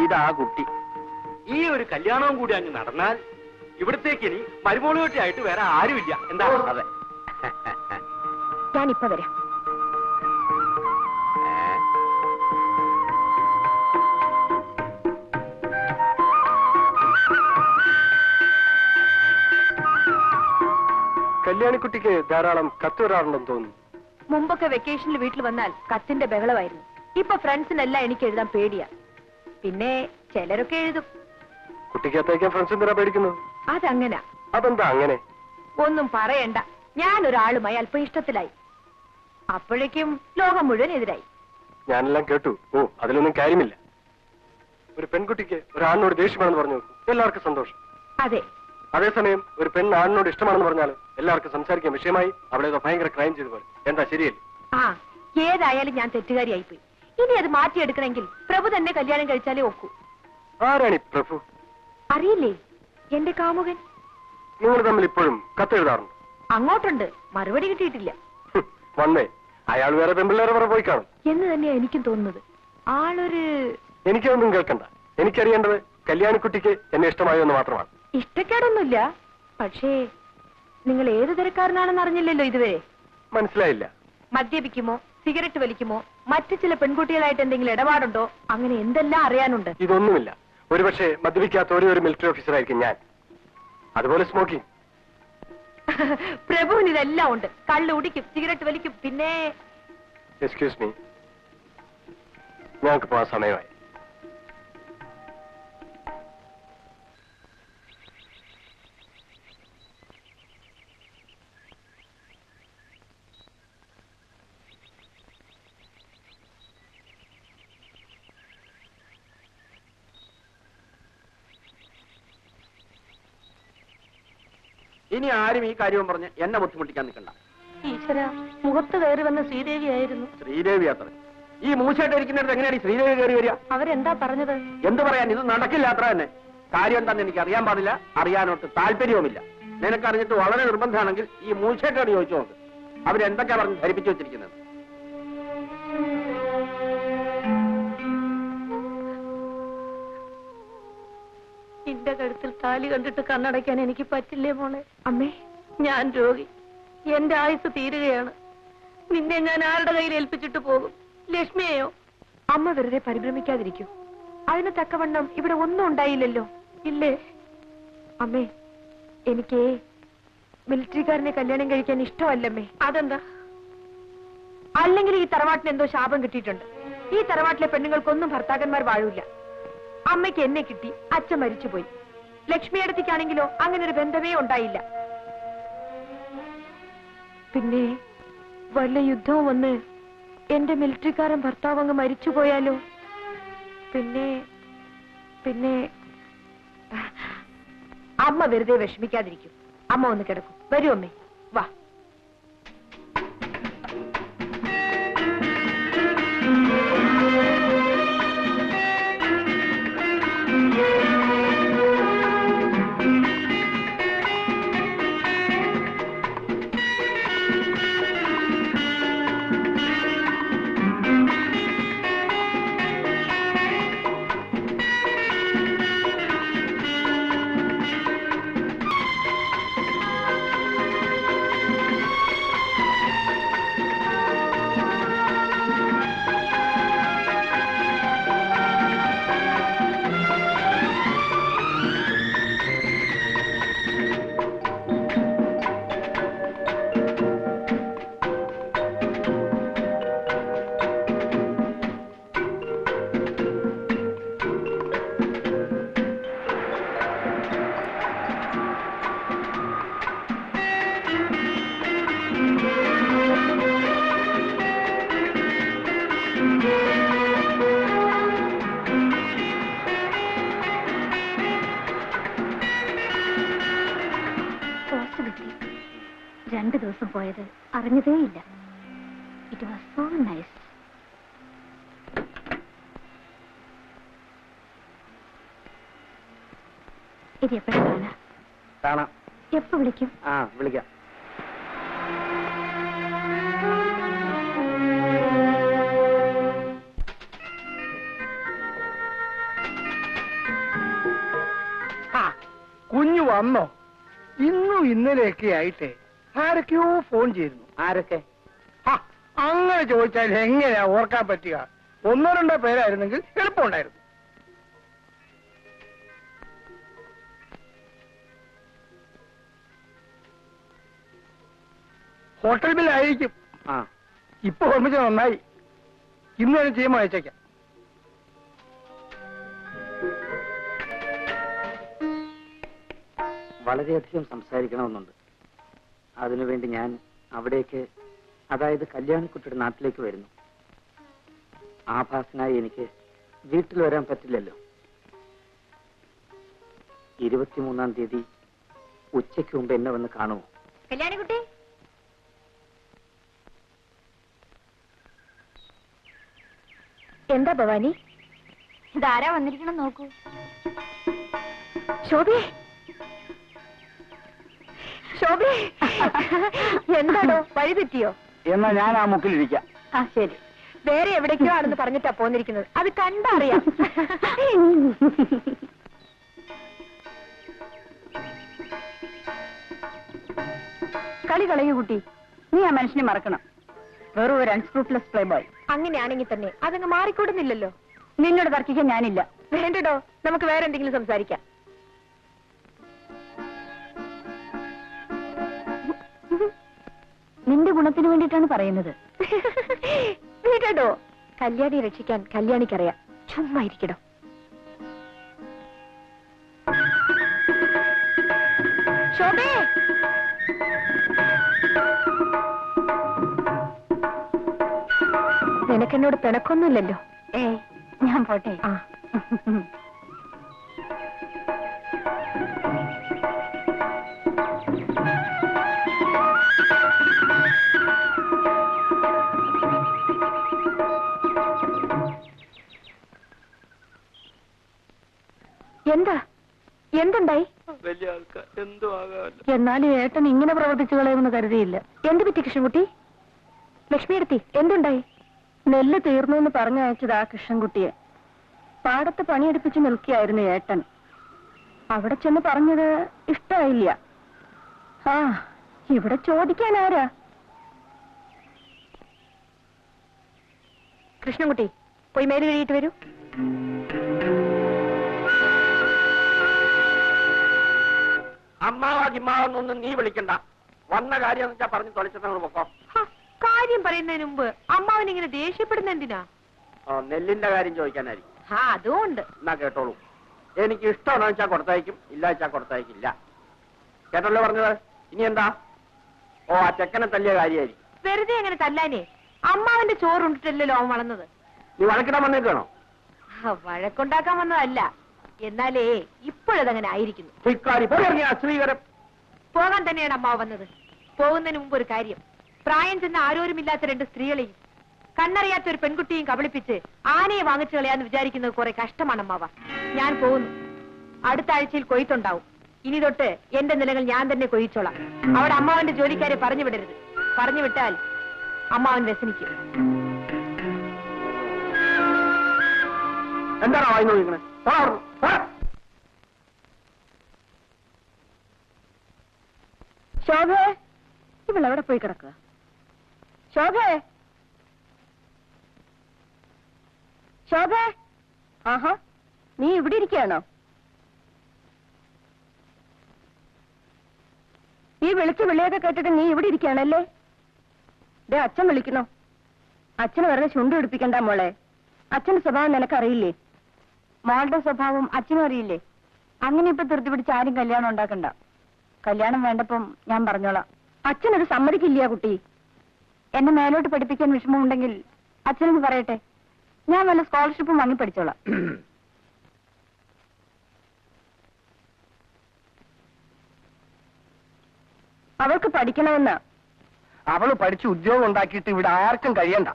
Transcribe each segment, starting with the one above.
ഇതാ കുട്ടി. ഈ ഒരു കല്യാണവും കൂടി അങ്ങ് നടന്നാൽ ഇവിടത്തേക്ക് ഇനി മരുമോളുകെട്ടിയായിട്ട് വേറെ ആരുമില്ല. എന്താ? അതെ. ഞാനിപ്പോ വരാം. കല്യാണിക്കുട്ടിക്ക് ധാരാളം കത്ത് വരാറുണ്ടെന്ന് തോന്നുന്നു. മുമ്പൊക്കെ വെക്കേഷനിൽ വീട്ടിൽ വന്നാൽ കത്തിന്റെ ബഹളമായിരുന്നു. ഇപ്പൊ ഫ്രണ്ട്സിനെല്ലാം എനിക്ക് എഴുതാൻ പേടിയാ. പിന്നെ ചിലരൊക്കെ എഴുതും. കുട്ടിക്ക് അത്തയ്ക്കാൻ ഫ്രണ്ട്സ് എന്തിനാ പേടിക്കുന്നത്? അതങ്ങനെ. അതെന്താ അങ്ങനെ? ഒന്നും പറയണ്ട. ഞാനൊരാളുമായി അല്പം ഇഷ്ടത്തിലായി. അപ്പോഴേക്കും ലോകം മുഴുവൻ എതിരായി. ഞാനെല്ലാം കേട്ടു. ഓ, അതിലൊന്നും കാര്യമില്ല. ഒരു പെൺകുട്ടിക്ക് ഒരാളിനോട് ദേഷ്യമാണെന്ന് പറഞ്ഞു എല്ലാവർക്കും സന്തോഷം. അതെ. അതേസമയം ഒരു പെണ്ണ് ആണിനോട് ഇഷ്ടമാണെന്ന് പറഞ്ഞാൽ എല്ലാവർക്കും സംസാരിക്കാൻ വിഷയമായി. അവിടെ ഭയങ്കര ക്രൈം ചെയ്തു പോലെ. എന്താ ശരിയല്ലേ? ആ, ഏതായാലും ഞാൻ തെറ്റുകാരിയായിപ്പോയി. ഇനി അത് മാറ്റിയെടുക്കണമെങ്കിൽ പ്രഭു തന്നെ കല്യാണം കഴിച്ചാലേ ഒക്കൂ. ആരാണി പ്രഭു? അറിയില്ലേ? എന്റെ കാമുകൻ. നിങ്ങൾ തമ്മിൽ ഇപ്പോഴും കത്തെഴുതാറുണ്ട്? അങ്ങോട്ടുണ്ട്, മറുപടി കിട്ടിയിട്ടില്ല. വന്നേ, അയാൾ വേറെ പെമ്പിള്ളേരെ വേറെ പോയി കാണും എന്ന് തന്നെയാ എനിക്കും തോന്നുന്നത്. ആളൊരു... എനിക്കൊന്നും കേൾക്കണ്ട. എനിക്കറിയേണ്ടത് കല്യാണിക്കുട്ടിക്ക് എന്നെ ഇഷ്ടമായോ എന്ന് മാത്രമാണ്. ഇഷ്ടക്കേടൊന്നുമില്ല. പക്ഷേ നിങ്ങൾ ഏത് തരക്കാരനാണെന്ന് അറിഞ്ഞില്ലല്ലോ ഇതുവരെ. മനസ്സിലായില്ല. മദ്യപിക്കുമോ, സിഗരറ്റ് വലിക്കുമോ, മറ്റു ചില പെൺകുട്ടികളായിട്ട് എന്തെങ്കിലും ഇടപാടുണ്ടോ, അങ്ങനെ എന്തെല്ലാം അറിയാനുണ്ട്. ഇതൊന്നുമില്ല. ഒരുപക്ഷെ മദ്യപിക്കാത്ത ഒരു മിലിറ്ററി ഓഫീസർ ആയിരിക്കും ഞാൻ. അതുപോലെ സ്മോക്കിംഗ്. പ്രഭുവിന് ഇതെല്ലാം ഉണ്ട്. കള്ള് കുടിക്കും, സിഗരറ്റ് വലിക്കും, പിന്നെ... എക്സ്ക്യൂസ് മീ, ഞങ്ങൾക്ക് പോകാൻ സമയമായി. ഇനി ആരും ഈ കാര്യവും പറഞ്ഞ് എന്നെ ബുദ്ധിമുട്ടിക്കാൻ നിൽക്കണ്ട. ഈശ്വര, മുഖത്ത് കയറി വന്ന ശ്രീദേവി ആയിരുന്നു. ശ്രീദേവി അത്ര ഈ മൂശയായിട്ട് ഇരിക്കുന്നിടത്ത് എങ്ങനെയാണ് ശ്രീദേവി കയറി വരിക? അവരെന്താ പറഞ്ഞത്? എന്ത് പറയാൻ? ഇത് നടക്കില്ല അത്ര തന്നെ. കാര്യം എന്താണെന്ന് എനിക്ക് അറിയാൻ പാടില്ല, അറിയാനോട്ട് താല്പര്യവുമില്ല. നിനക്കറിഞ്ഞിട്ട് വളരെ നിർബന്ധമാണെങ്കിൽ ഈ മൂശയായിട്ടോട് ചോദിച്ചു നോക്ക്. അവരെന്തൊക്കെയാ പറഞ്ഞ് ധരിപ്പിച്ചു വെച്ചിരിക്കുന്നത്. എന്റെ കഴുത്തിൽ താലി കണ്ടിട്ട് കണ്ണടയ്ക്കാൻ എനിക്ക് പറ്റില്ലേ മോളെ? അമ്മേ, ഞാൻ രോഗി. എന്റെ ആയുസ് തീരുകയാണ്. നിന്നെ ഞാൻ ആരുടെ കയ്യിൽ ഏൽപ്പിച്ചിട്ട് പോകും? ലക്ഷ്മിയെയോ? അമ്മ വെറുതെ പരിഭ്രമിക്കാതിരിക്കൂ. അതിന് തക്കവണ്ണം ഇവിടെ ഒന്നും ഉണ്ടായില്ലല്ലോ, ഇല്ലേ? അമ്മേ, എനിക്ക് മിലിറ്ററിക്കാരനെ കല്യാണം കഴിക്കാൻ ഇഷ്ടമല്ലമ്മേ. അതെന്താ? അല്ലെങ്കിൽ ഈ തറവാട്ടിന് എന്തോ ശാപം കിട്ടിയിട്ടുണ്ട്. ഈ തറവാട്ടിലെ പെണ്ണുങ്ങൾക്കൊന്നും ഭർത്താക്കന്മാർ വാഴൂല. അമ്മയ്ക്ക് എന്നെ കിട്ടി, അച്ഛൻ മരിച്ചുപോയി. ലക്ഷ്മിയടത്തേക്കാണെങ്കിലോ അങ്ങനെ ഒരു ബന്ധമേ ഉണ്ടായില്ല. പിന്നെ വല്ല യുദ്ധവും വന്ന് എന്റെ മിലിറ്ററിക്കാരൻ ഭർത്താവ് അങ്ങ് മരിച്ചുപോയാലോ? പിന്നെ പിന്നെ അമ്മ വെറുതെ വിഷമിക്കാതിരിക്കും. അമ്മ ഒന്ന് കിടക്കും. വരൂ അമ്മേ, വാ. ദിവസം പോയത് അറിഞ്ഞതേയില്ല. It was so nice. ഇത് എപ്പോഴാണ് കാണാം? എപ്പോ വിളിക്കും? വിളിക്കാം. കുഞ്ഞു വന്നോ? ഇന്നും ഇന്നലെയൊക്കെ ആയിട്ട് ആരൊക്കെയോ ഫോൺ ചെയ്യുന്നു. ആരൊക്കെ? അങ്ങനെ ചോദിച്ചാൽ എങ്ങനെയാ ഓർക്കാൻ പറ്റുക? ഒന്നോ രണ്ടോ പേരായിരുന്നെങ്കിൽ എളുപ്പമുണ്ടായിരുന്നു. ഹോട്ടൽ ബില്ലായിരിക്കും. ഇപ്പൊ ഓർമ്മിച്ച നന്നായി. ഇന്ന് തന്നെ ചെയ്യുമ്പോൾ അയച്ചേക്കാം. വളരെയധികം സംസാരിക്കണമെന്നുണ്ട്. അതിനുവേണ്ടി ഞാൻ അവിടേക്ക്, അതായത് കല്യാണിക്കുട്ടിയുടെ നാട്ടിലേക്ക് വരുന്നു. ആഭാസനായി എനിക്ക് വീട്ടിൽ വരാൻ പറ്റില്ലല്ലോ. 23-ാം തീയതി ഉച്ചയ്ക്ക് മുമ്പ് എന്നെ വന്ന് കാണുമോ? കല്യാണിക്കുട്ടി, എന്താ ഭവാനി? ഇതാരാ വന്നിരിക്കണം നോക്കൂ. ശോഭേ, ശോഭേ, എന്താണോ വഴി തെറ്റിയോ? എന്നാ ഞാൻ ആ മുക്കിലിരിക്കാം. ആ ശരി, വേറെ എവിടേക്കോ ആണെന്ന് പറഞ്ഞിട്ടാ പോന്നിരിക്കുന്നത്. അത് കണ്ടറിയാം. കളി കളയൂ കുട്ടി, നീ ആ മനുഷ്യനെ മറക്കണം. വെറും ഒരു അൺസ്ക്രൂപ്ലെസ് പ്ലേ ബോയ്. അങ്ങനെയാണെങ്കിൽ തന്നെ അതങ്ങ് മാറിക്കൂടുന്നില്ലല്ലോ. നിന്നോട് തർക്കിക്കാൻ ഞാനില്ല. വേണ്ടടോ, നമുക്ക് വേറെ എന്തെങ്കിലും സംസാരിക്കാം. നിന്റെ ഗുണത്തിന് വേണ്ടിയിട്ടാണ് പറയുന്നത്. വീടോ, കല്യാണി രക്ഷിക്കാൻ കല്യാണിക്കറിയാം. ചുമ്മാ ഇരിക്കടോ. ശോഭേ, നിനക്കെന്നോട് പിണക്കൊന്നുമില്ലല്ലോ? ഞാൻ പോട്ടെ. എന്താ, എന്തുണ്ടായി? വലിയ ആൾക്കാർ എന്തോ ആകാമല്ലോ. എന്നാലും ഏട്ടൻ ഇങ്ങനെ പ്രവർത്തിച്ചു കളയുമെന്ന് കരുതിയില്ല. എന്ത് പറ്റി കൃഷ്ണൻകുട്ടി? ലക്ഷ്മിയെടുത്തി, എന്തുണ്ടായി? നെല്ല് തീർന്നു എന്ന് പറഞ്ഞയച്ചത് ആ കൃഷ്ണൻകുട്ടിയെ. പാടത്ത് പണിയെടുപ്പിച്ച് നിൽക്കുകയായിരുന്നു ഏട്ടൻ. അവിടെ ചെന്ന് പറഞ്ഞത് ഇഷ്ടമായില്ല. ആ, ഇവിടെ ചോദിക്കാൻ ആരാ? കൃഷ്ണൻകുട്ടി, പോയി മേല് കഴിയിട്ട് വരൂ. അമ്മാവാജിമ്മാവെന്നൊന്നും നീ വിളിക്കണ്ട. വന്ന കാര്യം എന്ന് വെച്ചാൽ പറഞ്ഞു തൊളിച്ചിട്ട് പൊക്കോ. കാര്യം പറയുന്നതിന് മുമ്പ് അമ്മാവൻ ഇങ്ങനെ ദേഷ്യപ്പെടുന്ന എന്തിനാ? നെല്ലിന്റെ കാര്യം ചോദിക്കാനായിരിക്കും. അതുകൊണ്ട് എന്നാ കേട്ടോളൂ. എനിക്ക് ഇഷ്ടമാണെന്ന് വെച്ചാൽ കൊടുത്തയക്കും, ഇല്ല വെച്ചാൽ കൊടുത്തയക്കില്ല. കേട്ടല്ലോ പറഞ്ഞത്. ഇനി എന്താ? ഓ, ആ ചെക്കനെ തല്ലിയ കാര്യമായിരിക്കും. വെറുതെ അങ്ങനെ തല്ലാനേ. അമ്മാവന്റെ ചോറുണ്ടിട്ടല്ലോ അവൻ വളർന്നത്. നീ വഴക്കിടാൻ വന്നേക്കാണോ? വഴക്കുണ്ടാക്കാൻ വന്നതല്ല. എന്നാലേ ഇപ്പോഴതങ്ങനെ ആയിരിക്കുന്നു. ശ്രീകരം പോകാൻ തന്നെയാണ് അമ്മാവ് വന്നത്. പോകുന്നതിന് മുമ്പ് ഒരു കാര്യം. പ്രായം ചെന്ന ആരോരുമില്ലാത്ത 2 സ്ത്രീകളെയും കണ്ണറിയാത്ത ഒരു പെൺകുട്ടിയും കബളിപ്പിച്ച് ആനയെ വാങ്ങിച്ചു കളയാന്ന് വിചാരിക്കുന്നത് കുറെ കഷ്ടമാണ് അമ്മാവ. ഞാൻ പോകുന്നു. അടുത്ത ആഴ്ചയിൽ കൊയ്ത്തുണ്ടാവും. ഇനി തൊട്ട് എന്റെ നിലകൾ ഞാൻ തന്നെ കൊയ്ച്ചോളാം. അവിടെ അമ്മാവന്റെ ജോലിക്കാരെ പറഞ്ഞു വിടരുത്. പറഞ്ഞു വിട്ടാൽ അമ്മാവൻ വ്യസനിക്കും. എന്താണോ വായി നോക്കിക്കണേ? ശോഭേ, ഇവളെവിടെ പോയി കിടക്കുക? ശോഭേ, ശോഭേ, ആഹാ, നീ ഇവിടെ ഇരിക്കുകയാണോ? ഈ വിളിച്ച് വിളിയൊക്കെ കേട്ടിട്ട് നീ ഇവിടെ ഇരിക്കുകയാണല്ലേ? ദേ, അച്ഛൻ വിളിക്കണോ? അച്ഛന് വെറുതെ ചുണ്ട് പിടിപ്പിക്കണ്ട മോളെ. അച്ഛന്റെ സ്വഭാവം നിനക്കറിയില്ലേ? മോളുടെ സ്വഭാവം അച്ഛനും അറിയില്ലേ? അങ്ങനെ ഇപ്പൊ ധൃതി പിടിച്ച് ആരും കല്യാണം ഉണ്ടാക്കണ്ട. കല്യാണം വേണ്ടപ്പം ഞാൻ പറഞ്ഞോളാം. അച്ഛനത് സമ്മതിക്കില്ല കുട്ടി. എന്നെ മേലോട്ട് പഠിപ്പിക്കാൻ വിഷമമുണ്ടെങ്കിൽ അച്ഛനൊന്ന് പറയട്ടെ. ഞാൻ വല്ല സ്കോളർഷിപ്പും വാങ്ങി പഠിച്ചോളാം. അവൾക്ക് പഠിക്കണമെന്ന്. അവള് പഠിച്ച് ഉദ്യോഗം ഉണ്ടാക്കിയിട്ട് ഇവിടെ ആർക്കും കഴിയണ്ട.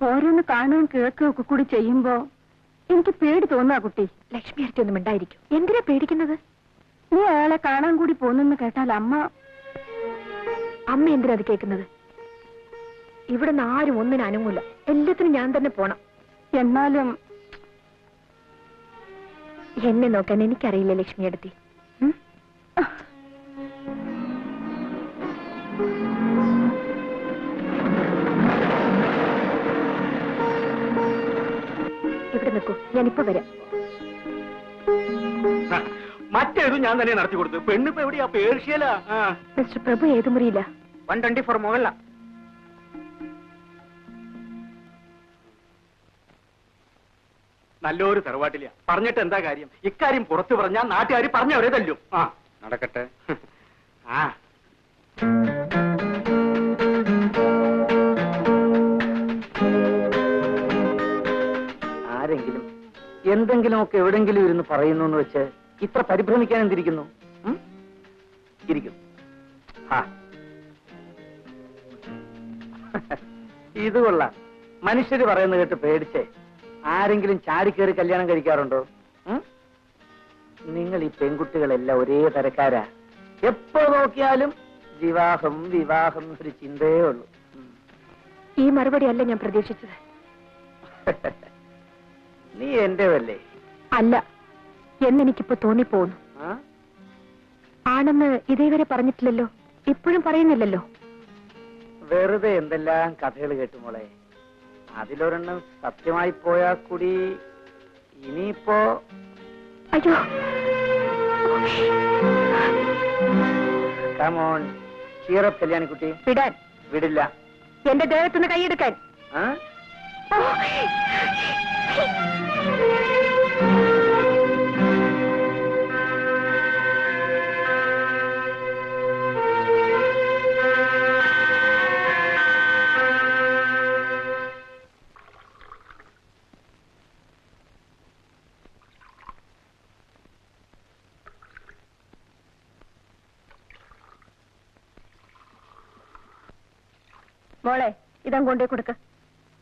ഓരോന്ന് കാണുകയും കേൾക്കുകയും ഒക്കെ കൂടി ചെയ്യുമ്പോ എനിക്ക് പേടി തോന്നുക കുട്ടി. ലക്ഷ്മി അടുത്ത് ഒന്നും ഉണ്ടായിരിക്കും. എന്തിനാ പേടിക്കുന്നത്? നീ അയാളെ കാണാൻ കൂടി പോന്നെന്ന് കേട്ടാൽ അമ്മ എന്തിനാ അത് കേൾക്കുന്നത്? ഇവിടുന്ന് ആരും ഒന്നിനും അനങ്ങൂല. എല്ലാത്തിനും ഞാൻ തന്നെ പോണം. എന്നാലും എന്നെ നോക്കാൻ എനിക്കറിയില്ല ലക്ഷ്മി അടുത്തി. ഇവിടെ നിൽക്കൂ, ഞാനിപ്പോ വരാം. മറ്റേതും ഞാൻ തന്നെ നടത്തി കൊടുത്തു. പെണ്ണിപ്പോ എവിടെയാ? പേർഷ്യല. മിസ്റ്റർ പ്രഭു ഏത് മുറിയില്ല? 124 മുകളില. നല്ലൊരു തറവാട്ടില്ല. പറഞ്ഞിട്ട് എന്താ കാര്യം? ഇക്കാര്യം പുറത്തു പറഞ്ഞാൽ നാട്ടുകാർ പറഞ്ഞവരെ തല്ലും. നടക്കട്ടെ. ആരെങ്കിലും എന്തെങ്കിലുമൊക്കെ എവിടെങ്കിലും ഇരുന്ന് പറയുന്നു എന്ന് വെച്ച് ഇത്ര പരിഭ്രമിക്കാൻ എന്തിരിക്കുന്നു? ഇരിക്കും. ഇത് കൊള്ളാം. മനുഷ്യര് പറയുന്നത് കേട്ട് പേടിച്ചേ ആരെങ്കിലും ചാടിക്കേറി കല്യാണം കഴിക്കാറുണ്ടോ? നിങ്ങൾ ഈ പെൺകുട്ടികളെല്ലാം ഒരേ തരക്കാരാ. എപ്പോ നോക്കിയാലും വിവാഹം വിവാഹം ഒരു ചിന്തയേ ഉള്ളൂ. ഈ മറുപടി അല്ല ഞാൻ പ്രതീക്ഷിച്ചത്. നീ എന്റേതല്ലേ? അല്ല എന്നെനിക്കിപ്പോ തോന്നിപ്പോന്നു. ആണെന്ന് ഇതേവരെ പറഞ്ഞിട്ടില്ലല്ലോ, ഇപ്പോഴും പറയുന്നില്ലല്ലോ. വെറുതെ എന്തെല്ലാം കഥകൾ കേട്ടു മോളെ. അതിലൊരെണ്ണം സത്യമായി പോയാൽ കൂടി ഇനിയിപ്പോ അയ്യോ. കമോൺ ചീറപ്പ് കല്യാണിക്കുട്ടി. വിടാൻ. വിടില്ല. എന്റെ ദേഹത്തുനിന്ന് കൈയെടുക്കാൻ. മോളെ ഇതം കൊണ്ടേ കൊടുക്ക.